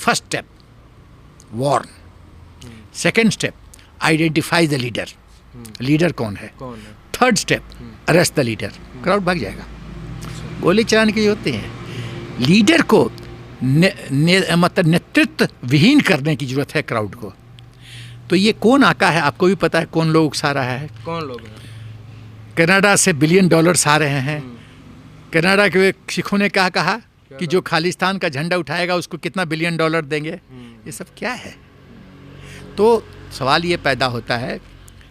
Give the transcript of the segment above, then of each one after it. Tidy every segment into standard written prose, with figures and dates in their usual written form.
First step warn, second step identify the leader, leader कौन है, third step arrest the leader, crowd भाग जाएगा। गोली चलाने की जरूरत नहीं है, लीडर को मतलब नेतृत्व विहीन करने की जरूरत है क्राउड को। तो ये कौन आका है, आपको भी पता है कौन लोग उकसा रहा है, कौन लोग हैं? कनाडा से $1 बिलियन आ रहे हैं। कनाडा के सिखों ने क्या कहा कि जो खालिस्तान का झंडा उठाएगा उसको कितना $1 बिलियन देंगे। ये सब क्या है? तो सवाल ये पैदा होता है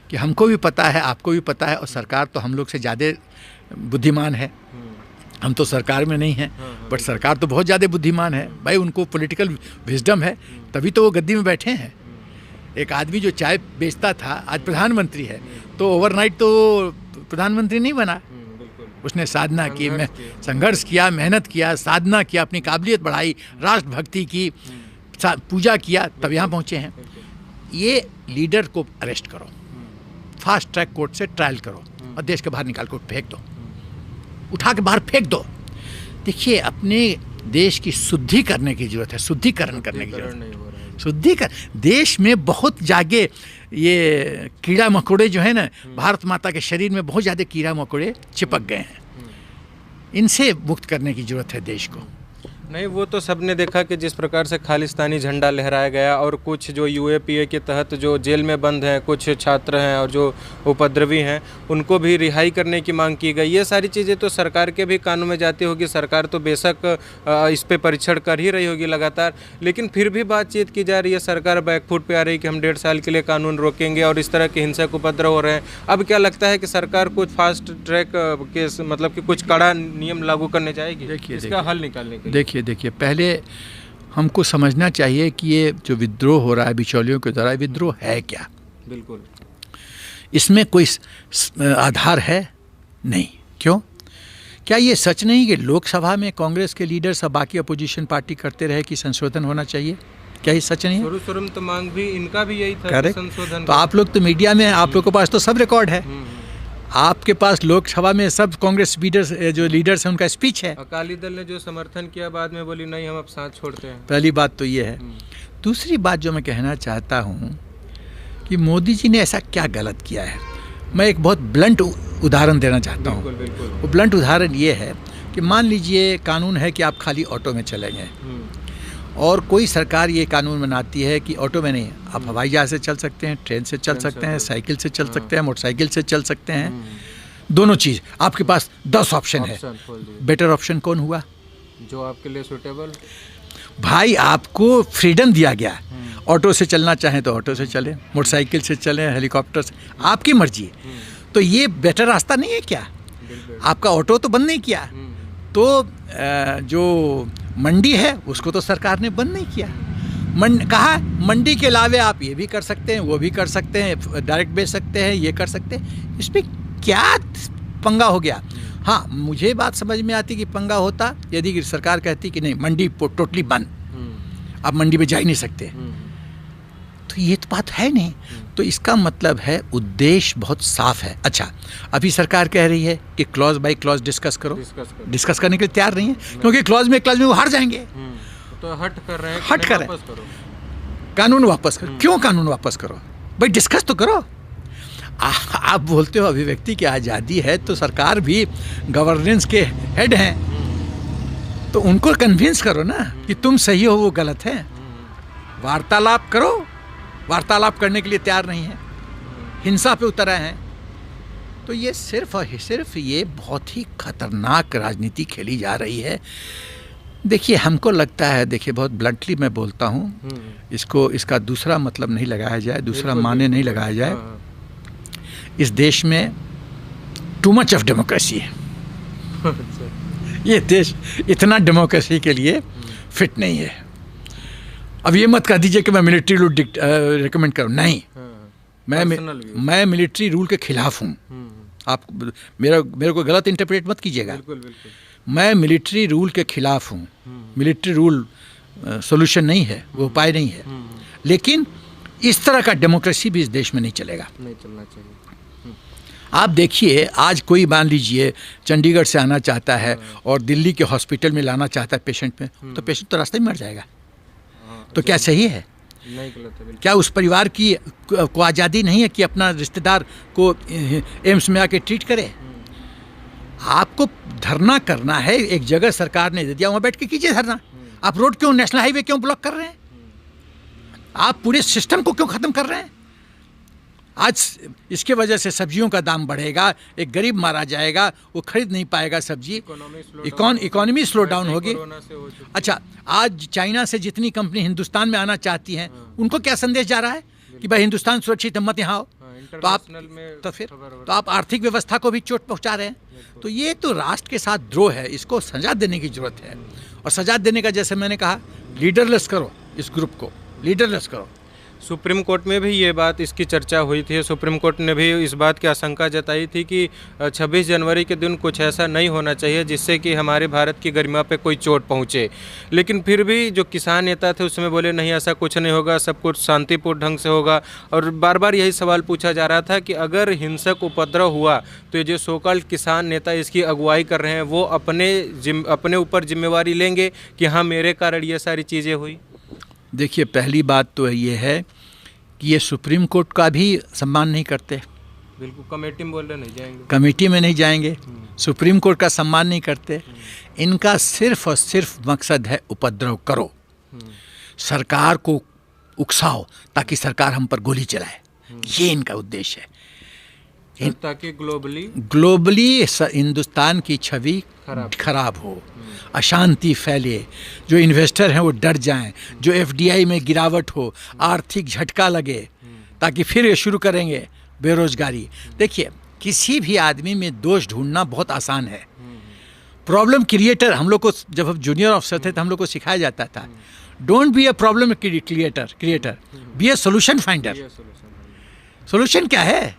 कि हमको भी पता है, आपको भी पता है, और सरकार तो हम लोग से ज़्यादा बुद्धिमान है। हम तो सरकार में नहीं हैं, बट सरकार तो बहुत ज़्यादा बुद्धिमान है भाई, उनको पॉलिटिकल विजडम है, तभी तो वो गद्दी में बैठे हैं। एक आदमी जो चाय बेचता था आज प्रधानमंत्री है, तो ओवरनाइट तो प्रधानमंत्री नहीं बना, उसने साधना की, संघर्ष किया, मेहनत किया, साधना किया, अपनी काबिलियत बढ़ाई, राष्ट्रभक्ति की, पूजा किया, तब यहाँ पहुँचे हैं। ये लीडर को अरेस्ट करो, फास्ट ट्रैक कोर्ट से ट्रायल करो और देश के बाहर निकाल कर फेंक दो, उठा के बाहर फेंक दो। देखिए, अपने देश की शुद्धि करने की जरूरत है, शुद्धिकरण करने की जरूरत है, शुद्धिकरण। देश में बहुत जागे ये कीड़ा मकोड़े जो है ना, भारत माता के शरीर में बहुत ज़्यादा कीड़ा मकोड़े चिपक गए हैं, इनसे मुक्त करने की जरूरत है देश को। नहीं, वो तो सबने देखा कि जिस प्रकार से खालिस्तानी झंडा लहराया गया, और कुछ जो यूएपीए के तहत जो जेल में बंद हैं, कुछ छात्र हैं और जो उपद्रवी हैं, उनको भी रिहाई करने की मांग की गई। ये सारी चीज़ें तो सरकार के भी कानों में जाती होगी। सरकार तो बेशक इस पे परीक्षण कर ही रही होगी लगातार, लेकिन फिर भी बातचीत की जा रही है, सरकार बैकफुट पे आ रही है कि हम 1.5 साल के लिए कानून रोकेंगे, और इस तरह के हिंसक उपद्रव हो रहे हैं। अब क्या लगता है कि सरकार कुछ फास्ट ट्रैक के मतलब कि कुछ कड़ा नियम लागू करने जाएगी इसका हल निकालने के लिए? देखिए, पहले हमको समझना चाहिए कि ये जो विद्रोह हो रहा है बिचौलियों के द्वारा, विद्रोह है क्या? बिल्कुल, इसमें कोई आधार है नहीं। क्यों? क्या ये सच नहीं कि लोकसभा में कांग्रेस के लीडर्स और बाकी अपोजिशन पार्टी करते रहे कि संशोधन होना चाहिए? क्या ये सच नहीं है? शुरू तो मांग भी इनका भी यही था कि संशोधन। तो आप लोग तो मीडिया में, आप लोग के पास तो सब रिकॉर्ड है, आपके पास लोकसभा में सब कांग्रेस जो लीडर्स हैं उनका स्पीच है। अकाली दल ने जो समर्थन किया बाद में बोली नहीं हम अब साथ छोड़ते हैं। पहली बात तो ये है। दूसरी बात जो मैं कहना चाहता हूँ कि मोदी जी ने ऐसा क्या गलत किया है। मैं एक बहुत ब्लंट उदाहरण देना चाहता हूँ। वो ब्लंट उदाहरण ये है कि मान लीजिए कानून है कि आप खाली ऑटो में चलेंगे, और कोई सरकार ये कानून बनाती है कि ऑटो में नहीं, आप हवाई जहाज से चल सकते हैं, ट्रेन से चल सकते हैं, साइकिल से चल सकते हैं, मोटरसाइकिल से चल सकते हैं, दोनों चीज़ आपके पास 10 ऑप्शन है। बेटर ऑप्शन कौन हुआ? जो आपके लिए सूटेबल। भाई, आपको फ्रीडम दिया गया, ऑटो से चलना चाहें तो ऑटो से चलें, मोटरसाइकिल से चलें, हेलीकॉप्टर से, आपकी मर्जी है। तो ये बेटर रास्ता नहीं है क्या? आपका ऑटो तो बंद नहीं किया, तो जो मंडी है उसको तो सरकार ने बंद नहीं किया। कहा मंडी के अलावे आप ये भी कर सकते हैं, वो भी कर सकते हैं, डायरेक्ट बेच सकते हैं, ये कर सकते हैं। इसमें क्या पंगा हो गया? हाँ, मुझे बात समझ में आती कि पंगा होता यदि सरकार कहती कि नहीं मंडी टोटली बंद, आप मंडी में जा ही नहीं सकते। तो ये तो बात है नहीं। तो इसका मतलब है उद्देश्य बहुत साफ है। अच्छा, अभी सरकार कह रही है कि क्लॉज बाय क्लॉज डिस्कस करो। डिस्कस करने के लिए तैयार नहीं है, क्योंकि क्लॉज में वो हार जाएंगे। तो हट कर रहे हैं, हट कर रहे हैं, कानून वापस करो। क्यों कानून वापस करो भाई? डिस्कस तो करो। आप बोलते हो अभिव्यक्ति की आज़ादी है, तो सरकार भी गवर्नेंस के हेड हैं, तो उनको कन्विंस करो ना कि तुम सही हो, वो गलत है। वार्तालाप करो। वार्तालाप करने के लिए तैयार नहीं है, हिंसा पे उतर आए हैं। तो ये सिर्फ और सिर्फ ये बहुत ही खतरनाक राजनीति खेली जा रही है। देखिए, हमको लगता है, देखिए बहुत ब्लंटली मैं बोलता हूँ, इसका दूसरा मतलब नहीं लगाया जाए, दूसरा माने नहीं लगाया जाए। इस देश में टू मच ऑफ डेमोक्रेसी है। ये देश इतना डेमोक्रेसी के लिए फिट नहीं है। अब ये मत कह दीजिए कि मैं मिलिट्री रूल रिकमेंड करूँ, नहीं। मैं मिलिट्री रूल के खिलाफ हूँ। आप मेरे को गलत इंटरप्रेट मत कीजिएगा। मैं मिलिट्री रूल के खिलाफ हूँ। मिलिट्री रूल सॉल्यूशन नहीं है, वो उपाय नहीं है। लेकिन इस तरह का डेमोक्रेसी भी इस देश में नहीं चलेगा, नहीं चलना चाहिए। आप देखिए, आज कोई मान लीजिए चंडीगढ़ से आना चाहता है और दिल्ली के हॉस्पिटल में लाना चाहता है पेशेंट में, तो पेशेंट तो रास्ते में मर जाएगा। हाँ, तो क्या सही है? नहीं गलत है बिल्कुल। क्या उस परिवार की को आज़ादी नहीं है कि अपना रिश्तेदार को एम्स में आके ट्रीट करे? आपको धरना करना है, एक जगह सरकार ने दे दिया, वहाँ बैठ के कीजिए धरना। आप रोड क्यों, नेशनल हाईवे क्यों ब्लॉक कर रहे हैं? आप पूरे सिस्टम को क्यों ख़त्म कर रहे हैं? आज इसके वजह से सब्जियों का दाम बढ़ेगा, एक गरीब मारा जाएगा, वो खरीद नहीं पाएगा सब्जी, इकोनॉमी स्लो डाउन होगी। अच्छा, आज चाइना से जितनी कंपनी हिंदुस्तान में आना चाहती हैं, उनको क्या संदेश जा रहा है कि भाई हिंदुस्तान सुरक्षित है, मत यहाँ आओ। तो आप आर्थिक व्यवस्था को भी चोट पहुँचा रहे हैं। तो ये तो राष्ट्र के साथ द्रोह है, इसको सजा देने की जरूरत है। और सजा देने का, जैसे मैंने कहा, लीडरलेस करो, इस ग्रुप को लीडरलेस करो। सुप्रीम कोर्ट में भी ये बात, इसकी चर्चा हुई थी। सुप्रीम कोर्ट ने भी इस बात की आशंका जताई थी कि 26 जनवरी के दिन कुछ ऐसा नहीं होना चाहिए जिससे कि हमारे भारत की गरिमा पे कोई चोट पहुंचे। लेकिन फिर भी जो किसान नेता थे उसमें बोले नहीं, ऐसा कुछ नहीं होगा, सब कुछ शांतिपूर्ण ढंग से होगा। और बार बार यही सवाल पूछा जा रहा था कि अगर हिंसक उपद्रव हुआ तो ये जो सोकॉल्ड किसान नेता इसकी अगुवाई कर रहे हैं, वो अपने ऊपर जिम्मेवारी लेंगे कि हाँ मेरे कारण ये सारी चीज़ें हुई। देखिए, पहली बात तो ये है कि ये सुप्रीम कोर्ट का भी सम्मान नहीं करते। बिल्कुल, कमेटी में बोल रहे नहीं जाएंगे, कमेटी में नहीं जाएंगे, सुप्रीम कोर्ट का सम्मान नहीं करते। इनका सिर्फ और सिर्फ मकसद है उपद्रव करो, सरकार को उकसाओ ताकि सरकार हम पर गोली चलाए। ये इनका उद्देश्य है, ताकि ग्लोबली हिंदुस्तान की छवि खराब हो, अशांति फैले, जो इन्वेस्टर हैं वो डर जाएं, जो एफडीआई में गिरावट हो, आर्थिक झटका लगे, ताकि फिर ये शुरू करेंगे बेरोजगारी। देखिए, किसी भी आदमी में दोष ढूंढना बहुत आसान है। प्रॉब्लम क्रिएटर, हम लोग को जब हम जूनियर ऑफिसर थे तो हम लोग को सिखाया जाता था, don't be a problem creator, be a solution finder. Solution क्या है?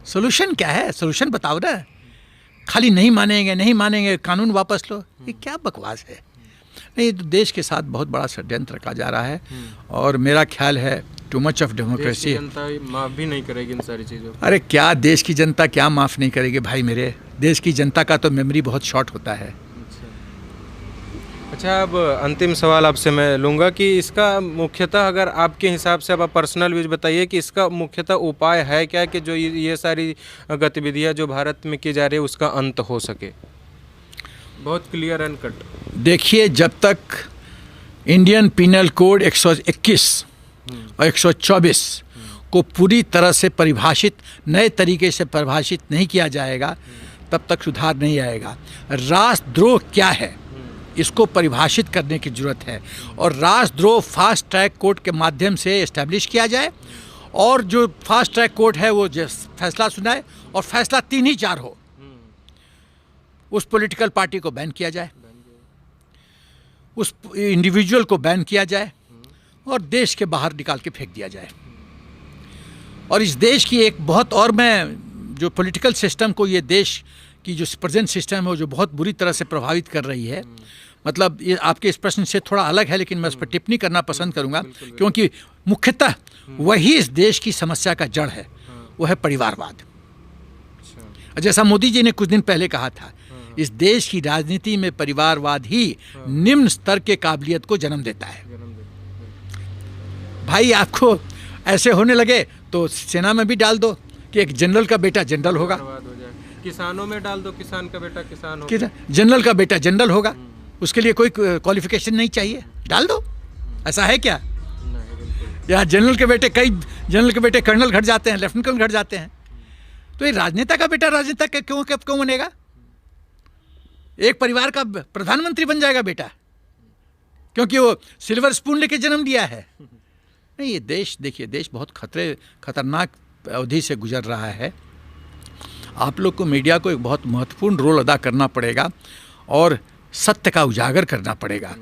सोल्यूशन क्या है? सोल्यूशन बताओ ना। खाली नहीं मानेंगे, कानून वापस लो, ये क्या बकवास है? नहीं, तो देश के साथ बहुत बड़ा षड्यंत्र रखा जा रहा है। और मेरा ख्याल है टू मच ऑफ डेमोक्रेसी। जनता माफ़ भी नहीं करेगी इन सारी चीज़ों को। अरे क्या देश की जनता क्या माफ़ नहीं करेगी भाई मेरे? देश की जनता का तो मेमोरी बहुत शॉर्ट होता है। अच्छा, अब अंतिम सवाल आपसे मैं लूँगा कि इसका मुख्यतः, अगर आपके हिसाब से, अब आप पर्सनल व्यूज बताइए कि इसका मुख्यतः उपाय है क्या कि जो ये सारी गतिविधियां जो भारत में की जा रही है उसका अंत हो सके? बहुत क्लियर एंड कट। देखिए, जब तक इंडियन पिनल कोड 121 और 124 को पूरी तरह से परिभाषित, नए तरीके से परिभाषित नहीं किया जाएगा, तब तक सुधार नहीं आएगा। राष्ट्रद्रोह क्या है, इसको परिभाषित करने की ज़रूरत है। और राष्ट्रद्रोह फास्ट ट्रैक कोर्ट के माध्यम से एस्टैब्लिश किया जाए, और जो फास्ट ट्रैक कोर्ट है वो फैसला सुनाए, और फैसला 3 ही 4 हो, उस पॉलिटिकल पार्टी को बैन किया जाए, उस इंडिविजुअल को बैन किया जाए, और देश के बाहर निकाल के फेंक दिया जाए। और इस देश की एक बहुत, और मैं जो पॉलिटिकल सिस्टम को, ये देश की जो प्रेजेंट सिस्टम है वो जो बहुत बुरी तरह से प्रभावित कर रही है, मतलब ये आपके इस प्रश्न से थोड़ा अलग है, लेकिन मैं उस पर टिप्पणी करना पसंद करूंगा, क्योंकि मुख्यतः वही इस देश की समस्या का जड़ है, वो है परिवारवाद। जैसा मोदी जी ने कुछ दिन पहले कहा था, इस देश की राजनीति में परिवारवाद ही निम्न स्तर के काबिलियत को जन्म देता है। भाई, आपको ऐसे होने लगे तो सेना में भी डाल दो कि एक जनरल का बेटा जनरल होगा, किसानों में डाल दो, किसान का बेटा किसान होगा, जनरल का बेटा जनरल होगा, उसके लिए कोई क्वालिफिकेशन नहीं चाहिए, डाल दो। ऐसा है क्या? या जनरल के बेटे कर्नल घट जाते हैं, लेफ्टिनेंट कर्नल घट जाते हैं। तो ये राजनेता का बेटा राजनेता क्यों बनेगा? एक परिवार का प्रधानमंत्री बन जाएगा बेटा, क्योंकि वो सिल्वर स्पून लेके जन्म लिया है। नहीं, ये देश, देखिए, देश बहुत खतरनाक अवधि से गुजर रहा है। आप लोग को, मीडिया को, एक बहुत महत्वपूर्ण रोल अदा करना पड़ेगा, और सत्य का उजागर करना पड़ेगा,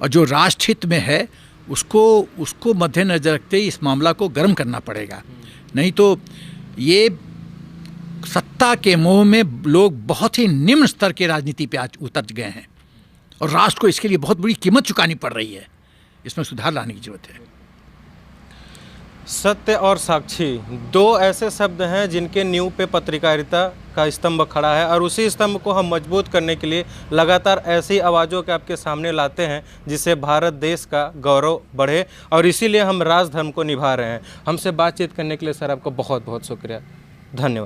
और जो राष्ट्रहित में है उसको मद्देनजर रखते ही इस मामला को गर्म करना पड़ेगा। नहीं तो ये सत्ता के मोह में लोग बहुत ही निम्न स्तर के राजनीति पे आज उतर गए हैं, और राष्ट्र को इसके लिए बहुत बड़ी कीमत चुकानी पड़ रही है। इसमें सुधार लाने की जरूरत है। सत्य और साक्षी 2 ऐसे शब्द हैं जिनके नींव पे पत्रकारिता का स्तंभ खड़ा है और उसी स्तंभ को हम मजबूत करने के लिए लगातार ऐसी आवाज़ों के आपके सामने लाते हैं जिससे भारत देश का गौरव बढ़े, और इसीलिए हम राजधर्म को निभा रहे हैं। हमसे बातचीत करने के लिए सर आपको बहुत बहुत शुक्रिया, धन्यवाद।